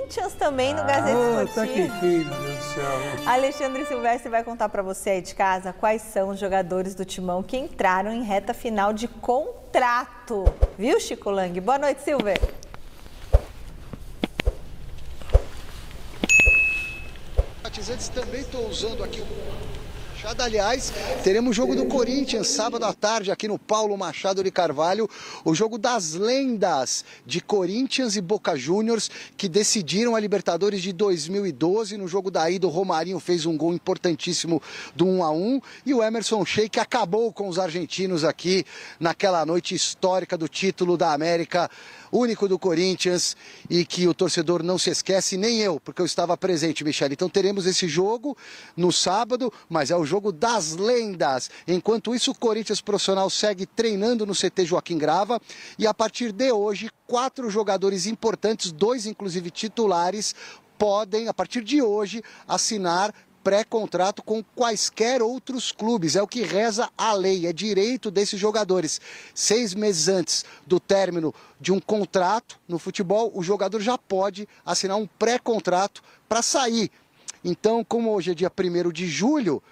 Corinthians também no Gazeta Esportiva. Tá que enfim, meu Deus do céu. Alexandre Silvestre vai contar para você aí de casa quais são os jogadores do Timão que entraram em reta final de contrato. Viu, Chico Lang? Boa noite, Silver. Antes também estou usando aqui o Machado. Aliás, teremos o jogo do Corinthians sábado à tarde aqui no Paulo Machado de Carvalho, o jogo das lendas de Corinthians e Boca Juniors que decidiram a Libertadores de 2012. No jogo da ida, o Romarinho fez um gol importantíssimo do 1-1 e o Emerson Sheik acabou com os argentinos aqui naquela noite histórica do título da América, único do Corinthians, e que o torcedor não se esquece, nem eu, porque eu estava presente, Michele. Então teremos esse jogo no sábado, mas é o jogo das lendas. Enquanto isso, o Corinthians profissional segue treinando no CT Joaquim Grava e a partir de hoje, 4 jogadores importantes, 2 inclusive titulares, podem, a partir de hoje, assinar pré-contrato com quaisquer outros clubes. É o que reza a lei, é direito desses jogadores. 6 meses antes do término de um contrato no futebol, o jogador já pode assinar um pré-contrato para sair. Então, como hoje é dia 1º de julho,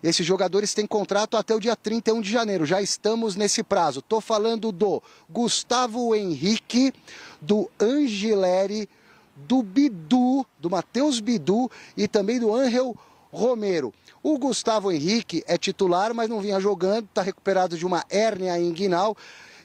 esses jogadores têm contrato até o dia 31 de janeiro. Já estamos nesse prazo. Estou falando do Gustavo Henrique, do Angileri, do Bidu, do Matheus Bidu e também do Ángel Romero. O Gustavo Henrique é titular, mas não vinha jogando, está recuperado de uma hérnia inguinal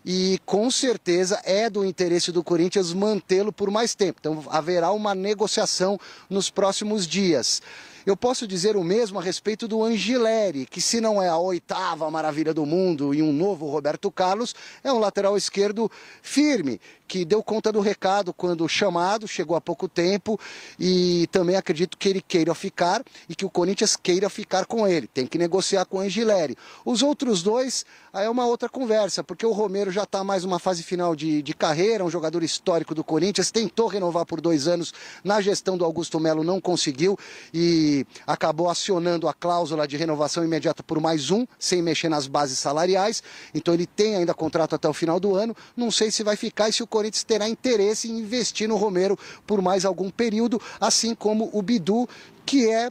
e com certeza é do interesse do Corinthians mantê-lo por mais tempo. Então haverá uma negociação nos próximos dias. Eu posso dizer o mesmo a respeito do Angileri, que se não é a 8ª maravilha do mundo e um novo Roberto Carlos, é um lateral esquerdo firme, que deu conta do recado quando chamado, chegou há pouco tempo e também acredito que ele queira ficar e que o Corinthians queira ficar com ele. Tem que negociar com o Angileri. Os outros dois, aí é uma outra conversa, porque o Romero já está mais uma fase final de carreira, um jogador histórico do Corinthians, tentou renovar por 2 anos na gestão do Augusto Melo, não conseguiu e acabou acionando a cláusula de renovação imediata por mais 1, sem mexer nas bases salariais. Então ele tem ainda contrato até o final do ano. Não sei se vai ficar e se o Corinthians terá interesse em investir no Romero por mais algum período, assim como o Bidu, que é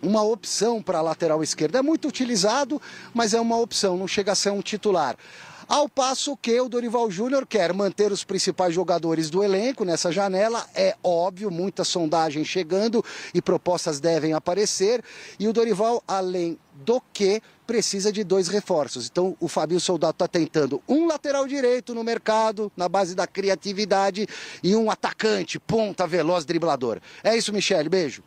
uma opção para a lateral esquerda. É muito utilizado, mas é uma opção, não chega a ser um titular. Ao passo que o Dorival Júnior quer manter os principais jogadores do elenco nessa janela, é óbvio, muita sondagem chegando e propostas devem aparecer. E o Dorival, além do que, precisa de 2 reforços. Então o Fabinho Soldado está tentando um lateral direito no mercado, na base da criatividade, e um atacante, ponta, veloz, driblador. É isso, Michele, beijo.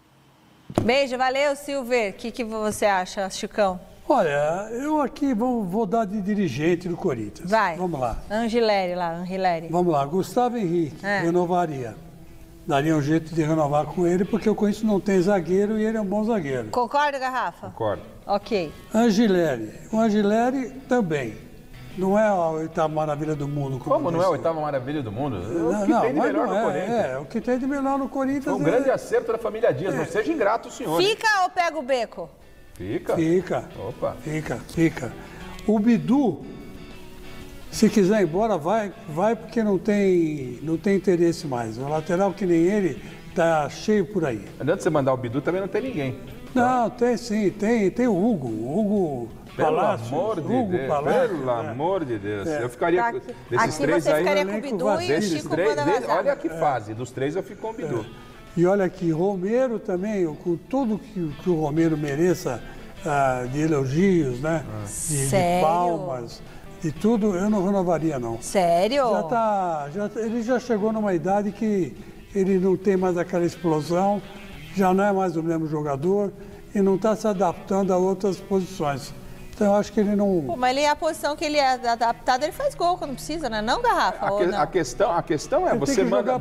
Beijo, valeu, Silver. O que você acha, Chicão? Olha, eu aqui vou dar de dirigente do Corinthians. Vai. Vamos lá. Angileri. Vamos lá. Gustavo Henrique, renovaria. Daria um jeito de renovar com ele, porque o Corinthians não tem zagueiro e ele é um bom zagueiro. Concorda, Garrafa? Concordo. Ok. Angileri. O Angileri também. Não é a 8ª maravilha do mundo. Como não é a 8ª maravilha do mundo? O que tem de melhor no Corinthians. É, o que tem de melhor no Corinthians. Foi um grande acerto da família Dias. Não seja ingrato, senhor. Fica ou pega o beco? Fica. Opa. Fica. O Bidu, se quiser ir embora, vai porque não tem interesse mais. O lateral que nem ele tá cheio por aí. Não adianta você mandar o Bidu, também não tem ninguém. Não, tem sim, tem o Hugo Palácio. Pelo amor de Deus. Eu ficaria desses aqui 3 você aí. ficaria com o Bidu e o Chico manda vazar. Olha que fase, dos 3 eu fico com o Bidu. E olha aqui, Romero também, com tudo que o Romero mereça de elogios, né? De palmas, de tudo, eu não renovaria, não. Sério? Ele já chegou numa idade que ele não tem mais aquela explosão, já não é mais o mesmo jogador e não está se adaptando a outras posições. Então, eu acho que ele não... Pô, mas ele é a posição que ele é adaptado, ele faz gol quando precisa, né? Não, Garrafa? A questão é, ele você manda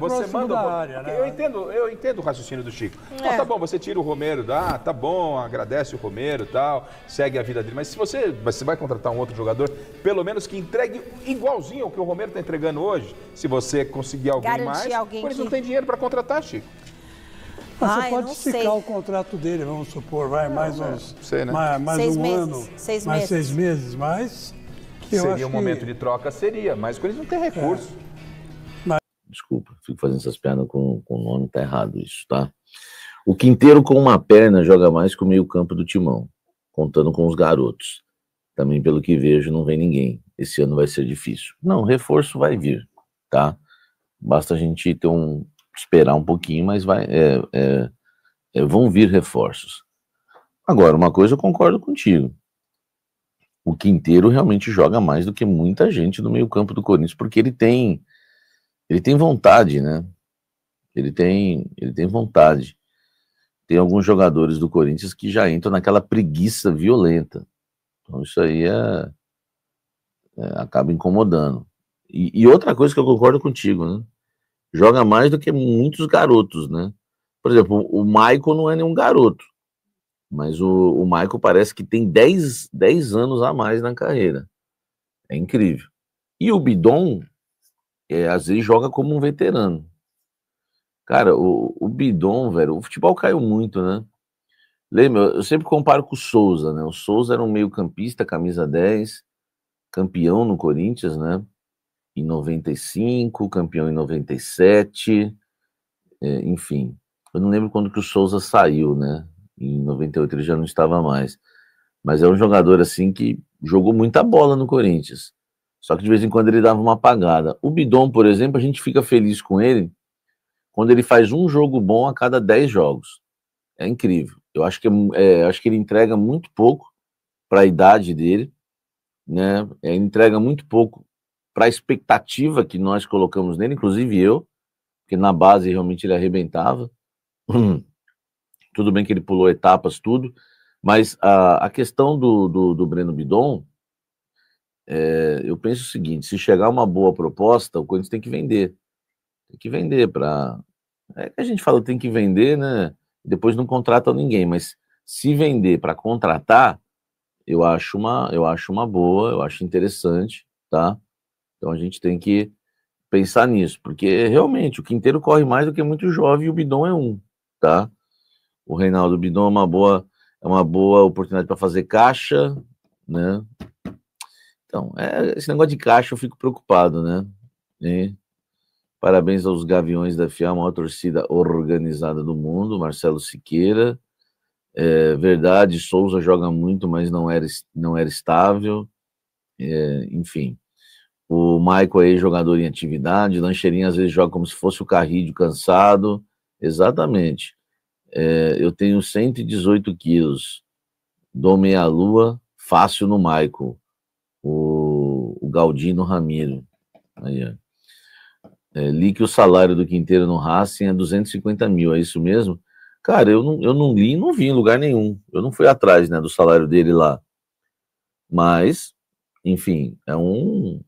da área, né? Eu entendo o raciocínio do Chico. Então, tá bom, você tira o Romero, tá bom, agradece o Romero e tal, segue a vida dele. Mas se você vai contratar um outro jogador, pelo menos que entregue igualzinho ao que o Romero está entregando hoje, se você conseguir alguém mais, eles não têm dinheiro para contratar, Chico. Mas você pode esticar o contrato dele, vamos supor, mais uns... Sei, né? Mais um ano, 6 meses. mais 6 meses, mais... Seria um momento de troca, seria, mas o Corinthians não tem recurso. desculpa, fico fazendo essas piadas com o nome, tá errado isso, tá? O Quinteiro com uma perna joga mais que o meio-campo do Timão, contando com os garotos. Também, pelo que vejo, não vem ninguém. Esse ano vai ser difícil. Não, reforço vai vir, tá? Basta a gente ter esperar um pouquinho, mas vão vir reforços. Agora, uma coisa eu concordo contigo. O Quinteiro realmente joga mais do que muita gente no meio-campo do Corinthians, porque ele tem vontade, né? Ele tem vontade. Tem alguns jogadores do Corinthians que já entram naquela preguiça violenta. Então isso aí acaba incomodando. E outra coisa que eu concordo contigo, né? Joga mais do que muitos garotos, né? Por exemplo, o Maicon não é nenhum garoto, mas o Maicon parece que tem 10 anos a mais na carreira. É incrível. E o Bidon, às vezes, joga como um veterano. Cara, o Bidon, velho, o futebol caiu muito, né? Lembra? Eu sempre comparo com o Souza, né? O Souza era um meio-campista, camisa 10, campeão no Corinthians, né? Em 95, campeão em 97, enfim. Eu não lembro quando que o Souza saiu, né? Em 98 ele já não estava mais. Mas é um jogador, assim, que jogou muita bola no Corinthians. Só que de vez em quando ele dava uma apagada. O Bidon, por exemplo, a gente fica feliz com ele quando ele faz um jogo bom a cada 10 jogos. É incrível. Eu acho que ele entrega muito pouco para a idade dele, né? Ele entrega muito pouco para a expectativa que nós colocamos nele, inclusive eu, porque na base realmente ele arrebentava. Tudo bem que ele pulou etapas, tudo, mas a questão do Breno Bidon, eu penso o seguinte: se chegar uma boa proposta, o Corinthians tem que vender. Tem que vender para... a gente fala tem que vender, né? Depois não contrata ninguém, mas se vender para contratar, eu acho uma boa, eu acho interessante, tá? Então a gente tem que pensar nisso, porque realmente o Quinteiro corre mais do que muito jovem e o Bidon é um, tá? O Reinaldo Bidon é uma boa oportunidade para fazer caixa, né? Então, esse negócio de caixa eu fico preocupado, né? Parabéns aos Gaviões da FA, a maior torcida organizada do mundo, Marcelo Siqueira. Verdade, Souza joga muito, mas não era estável. Enfim. O Maicon aí, jogador em atividade. Lancheirinho às vezes joga como se fosse o Carrilho cansado. Exatamente. Eu tenho 118 quilos. Dou meia-lua fácil no Maicon. O Galdino Ramiro. Aí, ó. Li que o salário do Quinteiro no Racing é 250 mil, é isso mesmo? Cara, eu não li e não vi em lugar nenhum. Eu não fui atrás, né, do salário dele lá. Mas, enfim, é um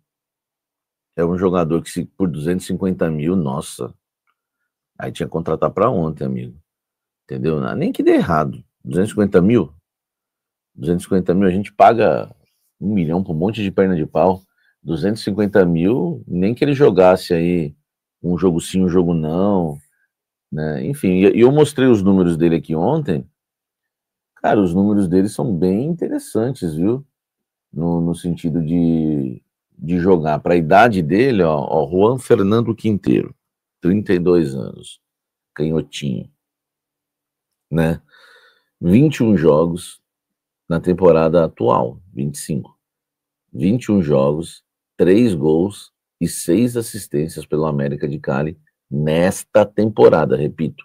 jogador que, se por 250 mil, nossa, aí tinha que contratar para ontem, amigo. Entendeu? Nem que dê errado. 250 mil? 250 mil a gente paga 1 milhão por um monte de perna de pau. 250 mil, nem que ele jogasse aí um jogo sim, um jogo não, né? Enfim, e eu mostrei os números dele aqui ontem. Cara, os números dele são bem interessantes, viu? No sentido de jogar. Para a idade dele, ó, Juan Fernando Quinteiro, 32 anos, canhotinho, né? 21 jogos na temporada atual, 25. 21 jogos, 3 gols e 6 assistências pelo América de Cali nesta temporada, repito.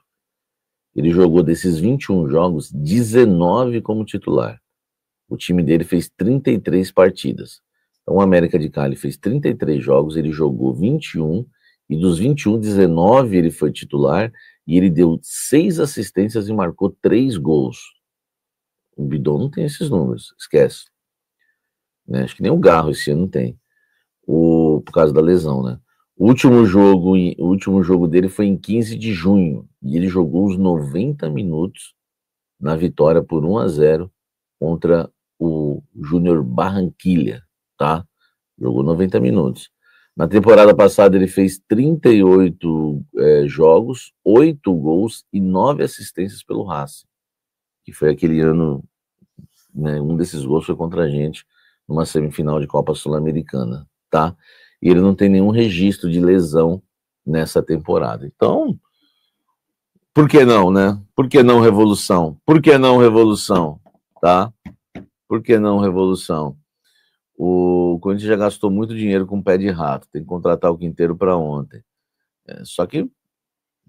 Ele jogou desses 21 jogos, 19 como titular. O time dele fez 33 partidas. Então o América de Cali fez 33 jogos, ele jogou 21, e dos 21, 19 ele foi titular, e ele deu 6 assistências e marcou 3 gols. O Bidon não tem esses números, esquece. Né? Acho que nem o Garro esse ano tem. Por causa da lesão, né? O último jogo dele foi em 15 de junho, e ele jogou os 90 minutos na vitória por 1-0 contra o Júnior Barranquilla, tá? Jogou 90 minutos. Na temporada passada ele fez 38 jogos, 8 gols e 9 assistências pelo Racing, que foi aquele ano, né, um desses gols foi contra a gente numa semifinal de Copa Sul-Americana, tá? E ele não tem nenhum registro de lesão nessa temporada. Então, por que não, né? Por que não revolução? Por que não revolução? Tá? Por que não revolução? O Corinthians já gastou muito dinheiro com pé de rato, tem que contratar o Quinteiro para ontem. Só que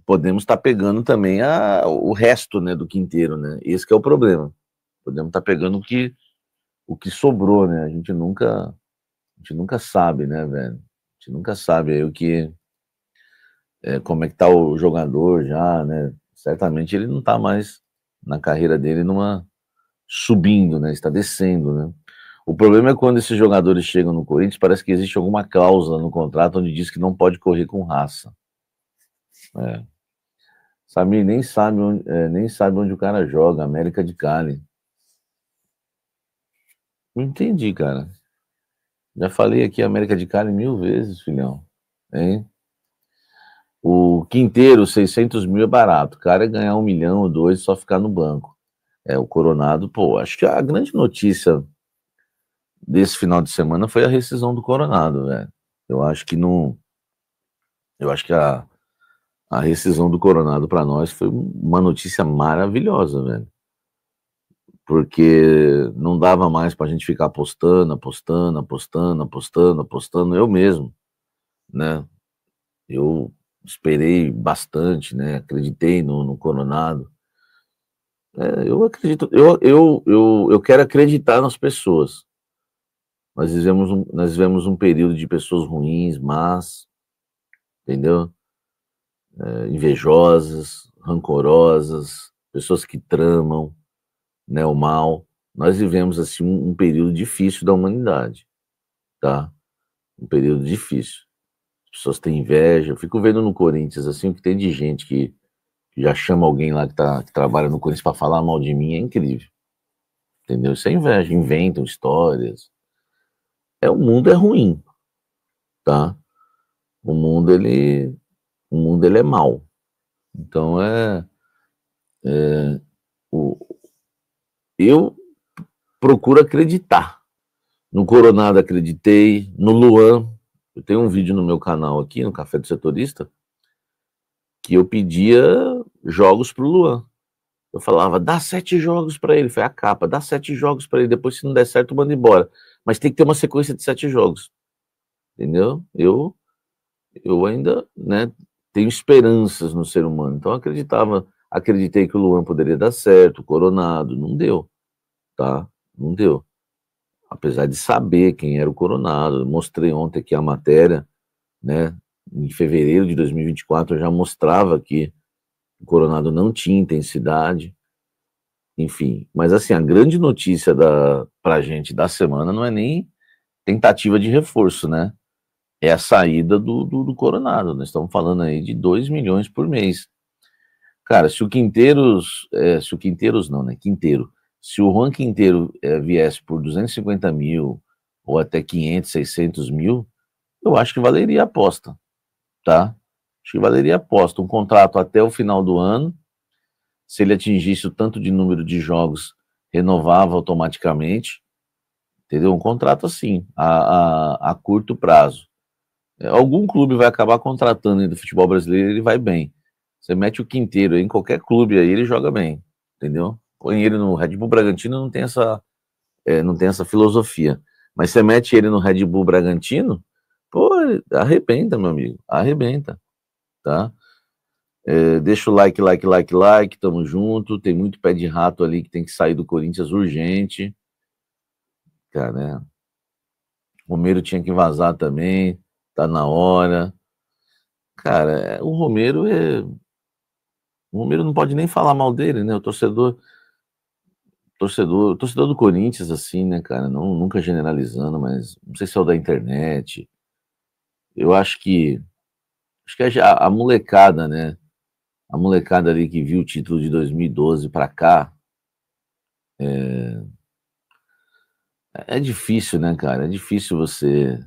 podemos estar pegando também o resto, né, do Quinteiro, né? Esse que é o problema. Podemos estar pegando o que sobrou, né? A gente nunca sabe, né, velho? A gente nunca sabe aí como é que tá o jogador já, né? Certamente ele não tá mais na carreira dele subindo, né? Está descendo, né? O problema é quando esses jogadores chegam no Corinthians, parece que existe alguma cláusula no contrato onde diz que não pode correr com raça. Samir nem sabe onde o cara joga, América de Cali. Não entendi, cara. Já falei aqui América de Cali 1000 vezes, filhão. Hein? O Quinteiro, 600 mil é barato. O cara é ganhar 1 milhão ou 2 só ficar no banco. O Coronado, pô, acho que a grande notícia desse final de semana foi a rescisão do Coronado, velho. Eu acho que a rescisão do Coronado para nós foi uma notícia maravilhosa, velho. Porque não dava mais pra gente ficar apostando. Eu mesmo, né? Eu esperei bastante, né? Acreditei no Coronado. Eu acredito, eu quero acreditar nas pessoas. Nós vivemos um período de pessoas ruins, más, entendeu? Invejosas, rancorosas, pessoas que tramam, né, o mal. Nós vivemos assim um período difícil da humanidade, tá? Um período difícil. As pessoas têm inveja. Eu fico vendo no Corinthians assim o que tem de gente que já chama alguém lá que trabalha no Corinthians para falar mal de mim, é incrível. Entendeu? Isso é inveja, inventam histórias. O mundo é ruim, tá? O mundo ele é mau. Então eu procuro acreditar. No Coronado acreditei, no Luan. Eu tenho um vídeo no meu canal aqui, no Café do Setorista, que eu pedia jogos pro Luan. Eu falava, dá 7 jogos para ele. Foi a capa, dá 7 jogos para ele. Depois, se não der certo, manda embora. Mas tem que ter uma sequência de 7 jogos. Entendeu? Eu ainda, né, tenho esperanças no ser humano. Então, acreditei que o Luan poderia dar certo, o Coronado. Não deu, tá? Não deu. Apesar de saber quem era o Coronado. Eu mostrei ontem aqui a matéria, né? Em fevereiro de 2024, eu já mostrava que o Coronado não tinha intensidade, enfim. Mas, assim, a grande notícia pra gente da semana não é nem tentativa de reforço, né? É a saída do Coronado. Nós estamos falando aí de 2 milhões por mês. Cara, se o Quinteiros não, né? Quinteiro. Se o Juan Quinteiro viesse por 250 mil ou até 500, 600 mil, eu acho que valeria a aposta, tá? Acho que valeria a aposta. Um contrato até o final do ano. Se ele atingisse o tanto de número de jogos, renovava automaticamente. Entendeu? Um contrato assim, a curto prazo. Algum clube vai acabar contratando aí do futebol brasileiro, ele vai bem. Você mete o Quinteiro aí em qualquer clube aí, ele joga bem, entendeu? Põe ele no Red Bull Bragantino, não tem essa filosofia. Mas você mete ele no Red Bull Bragantino, pô, arrebenta, meu amigo, arrebenta, tá? Deixa o like, tamo junto. Tem muito pé de rato ali que tem que sair do Corinthians urgente. Cara, né? O Romero tinha que vazar também, tá na hora. Cara, o Romero não pode nem falar mal dele, né? O torcedor do Corinthians, assim, né, cara? Nunca generalizando, mas não sei se é o da internet. Eu acho que a molecada, né? A molecada ali que viu o título de 2012 para cá, é difícil, né, cara? É difícil você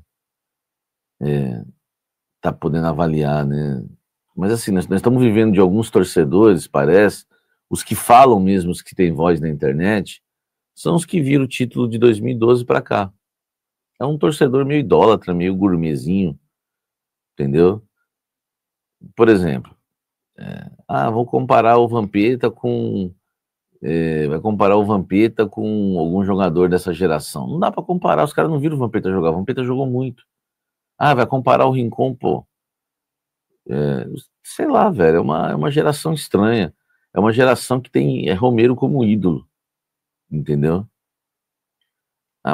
tá podendo avaliar, né? Mas assim, nós estamos vivendo de alguns torcedores, parece, os que falam mesmo, os que têm voz na internet, são os que viram o título de 2012 para cá. É um torcedor meio idólatra, meio gourmetzinho, entendeu? por exemplo, vou comparar o Vampeta com... vai comparar o Vampeta com algum jogador dessa geração. Não dá para comparar, os caras não viram o Vampeta jogar. O Vampeta jogou muito. Vai comparar o Rincon, pô. Sei lá, velho, é uma geração estranha. É uma geração que tem Romero como ídolo, entendeu?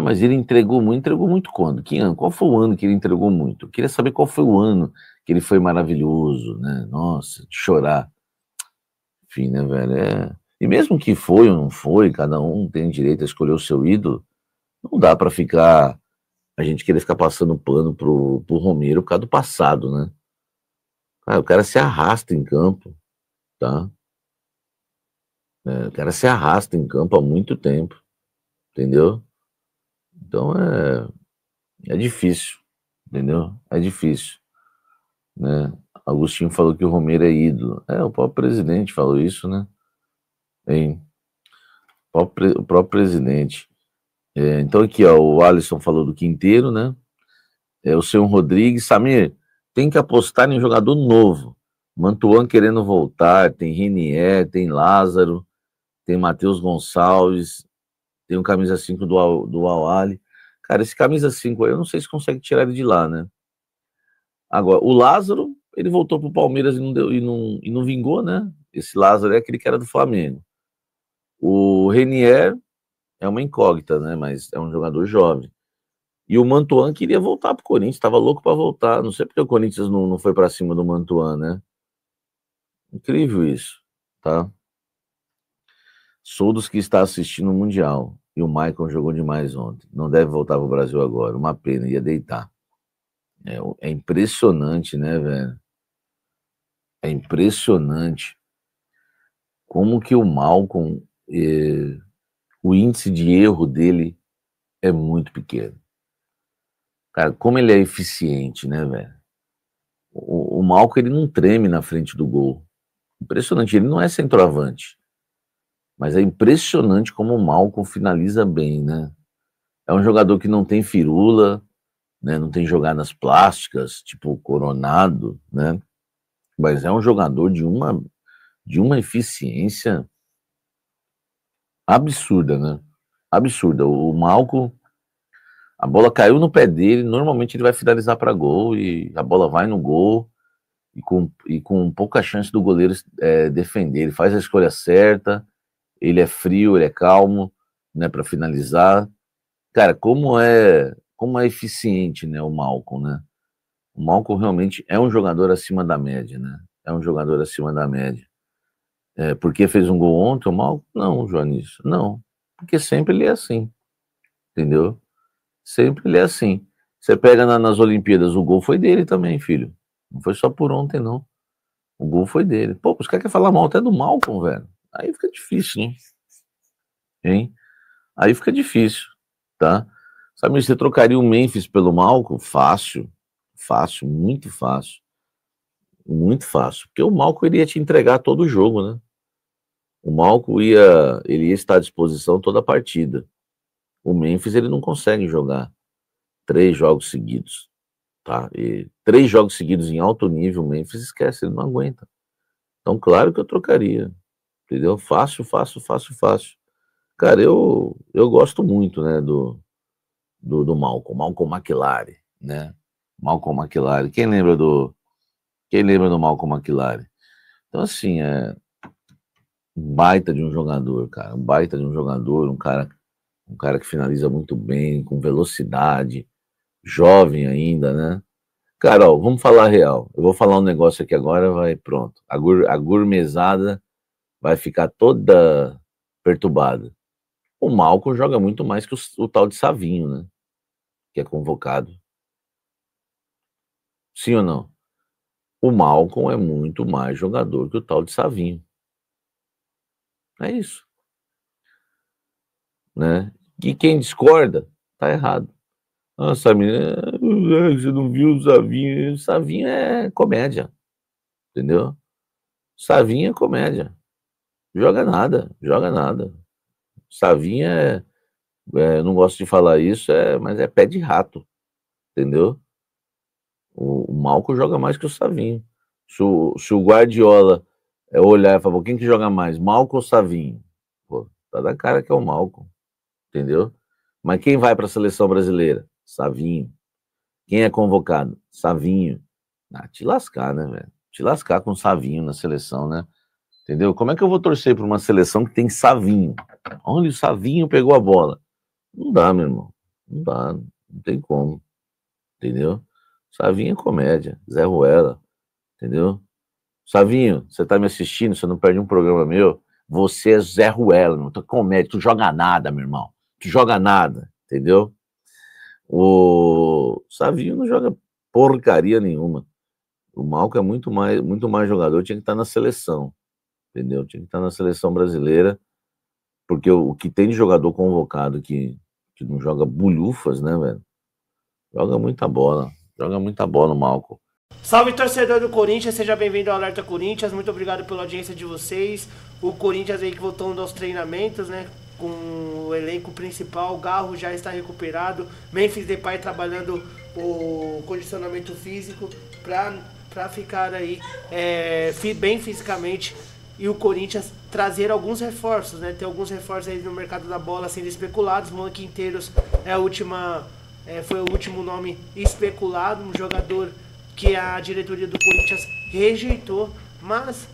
Mas ele entregou muito quando? Que ano? Qual foi o ano que ele entregou muito? Eu queria saber qual foi o ano que ele foi maravilhoso, né? Nossa, de chorar. Enfim, né, velho? E mesmo que foi ou não foi, cada um tem direito a escolher o seu ídolo, não dá para ficar, a gente querer ficar passando pano pro Romero por causa do passado, né? Cara, o cara se arrasta em campo, tá? O cara se arrasta em campo há muito tempo, entendeu? Então é difícil, entendeu? É difícil, né? Agostinho falou que o Romero é ídolo. O próprio presidente falou isso, né? O próprio presidente. Então aqui, ó, o Alisson falou do Quinteiro, né? O seu Rodrigues. Samir, tem que apostar em um jogador novo. Mantuan querendo voltar, tem Renier, tem Lázaro, tem Matheus Gonçalves, tem um camisa 5 do Al-Ahly. Cara, esse camisa 5 aí, eu não sei se consegue tirar ele de lá, né? Agora, o Lázaro, ele voltou pro Palmeiras e não vingou, né? Esse Lázaro é aquele que era do Flamengo. O Renier é uma incógnita, né? Mas é um jogador jovem. E o Mantuan queria voltar pro Corinthians, estava louco para voltar. Não sei porque o Corinthians não foi para cima do Mantuan, né? Incrível isso, tá? Sou dos que está assistindo o Mundial. E o Maicon jogou demais ontem. Não deve voltar pro Brasil agora. Uma pena, ia deitar. É impressionante, né, velho? É impressionante como que o Malcom, o índice de erro dele é muito pequeno. Cara, como ele é eficiente, né, velho? O Malcom, ele não treme na frente do gol. Impressionante, ele não é centroavante. Mas é impressionante como o Malcom finaliza bem, né? É um jogador que não tem firula, né? Não tem jogadas plásticas, tipo o Coronado, né? Mas é um jogador de uma eficiência absurda, né? Absurda. O Malcom, a bola caiu no pé dele, normalmente ele vai finalizar para gol e a bola vai no gol e com pouca chance do goleiro defender. Ele faz a escolha certa, ele é frio, ele é calmo, né, para finalizar. Cara, como é eficiente, né, o Malcom, né? O Malcom realmente é um jogador acima da média, né? É um jogador acima da média. Porque fez um gol ontem, o Malcom? Não, Joanísio, não. Porque sempre ele é assim, entendeu? Sempre ele é assim. Você pega nas Olimpíadas, o gol foi dele também, filho. Não foi só por ontem, não. O gol foi dele. Pô, os caras querem falar mal até do Malcom, velho. Aí fica difícil, né? Hein? Aí fica difícil, tá? Sabe, você trocaria o Memphis pelo Malcom? Fácil. Fácil, muito fácil. Muito fácil. Porque o Malcom iria te entregar todo o jogo, né? O Malcom ele ia estar à disposição toda a partida. O Memphis, ele não consegue jogar 3 jogos seguidos, tá? E 3 jogos seguidos em alto nível, o Memphis esquece, ele não aguenta. Então, claro que eu trocaria, entendeu? Fácil, fácil, fácil, fácil. Cara, eu gosto muito, né, do Malcom McLaren, né? Malcom McLaren. Quem lembra do Malcom McLaren? Então, assim, um baita de um jogador, cara. Um baita de um jogador, um cara que finaliza muito bem, com velocidade, jovem ainda, né? Cara, ó, vamos falar real. Eu vou falar um negócio aqui agora, vai, pronto. A gourmetzada vai ficar toda perturbada. O Malcom joga muito mais que o tal de Savinho, né? Que é convocado. Sim ou não? O Malcom é muito mais jogador que o tal de Savinho. É isso. Né? E quem discorda, tá errado. Nossa, menina, você não viu o Savinho? Savinho é comédia, entendeu? Savinho é comédia. Joga nada, joga nada. Savinho eu não gosto de falar isso, mas é pé de rato, entendeu? O Malcom joga mais que o Savinho. Se o Guardiola olhar e falar, quem que joga mais, Malcom ou Savinho? Pô, tá da cara que é o Malcom, entendeu? Mas quem vai para a seleção brasileira? Savinho. Quem é convocado? Savinho. Ah, te lascar, né, velho? Te lascar com Savinho na seleção, né? Entendeu? Como é que eu vou torcer para uma seleção que tem Savinho? Onde o Savinho pegou a bola? Não dá, meu irmão. Não dá, não tem como. Entendeu? Savinho é comédia, Zé Ruela. Entendeu? Savinho, você tá me assistindo, você não perde um programa meu, você é Zé Ruela, meu, tu é comédia, tu joga nada, meu irmão. Tu joga nada, entendeu? O Savinho não joga porcaria nenhuma. O Malcom é muito mais jogador, tinha que estar na seleção, entendeu? Tinha que estar na seleção brasileira, porque o que tem de jogador convocado que não joga bulhufas, né, velho? Joga muita bola o Malcom. Salve, torcedor do Corinthians, seja bem-vindo ao Alerta Corinthians, muito obrigado pela audiência de vocês. O Corinthians aí que voltou aos treinamentos, né, com o elenco principal, o Garro já está recuperado, Memphis Depay trabalhando o condicionamento físico para ficar aí bem fisicamente, e o Corinthians trazer alguns reforços, né, tem alguns reforços aí no mercado da bola sendo especulados. Juan Quinteiros foi o último nome especulado, um jogador que a diretoria do Corinthians rejeitou, mas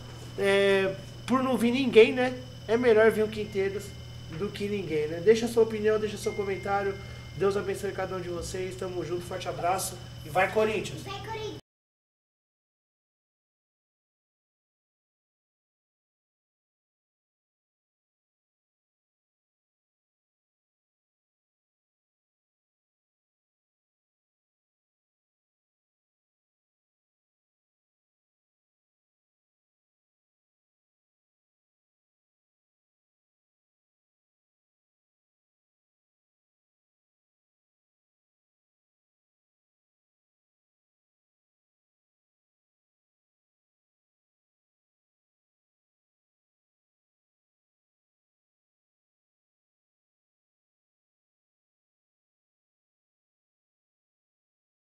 por não vir ninguém, né, é melhor vir o Quinteiros do que ninguém, né? Deixa a sua opinião, deixa seu comentário, Deus abençoe cada um de vocês, tamo junto, forte abraço e vai Corinthians! Vai Corinthians!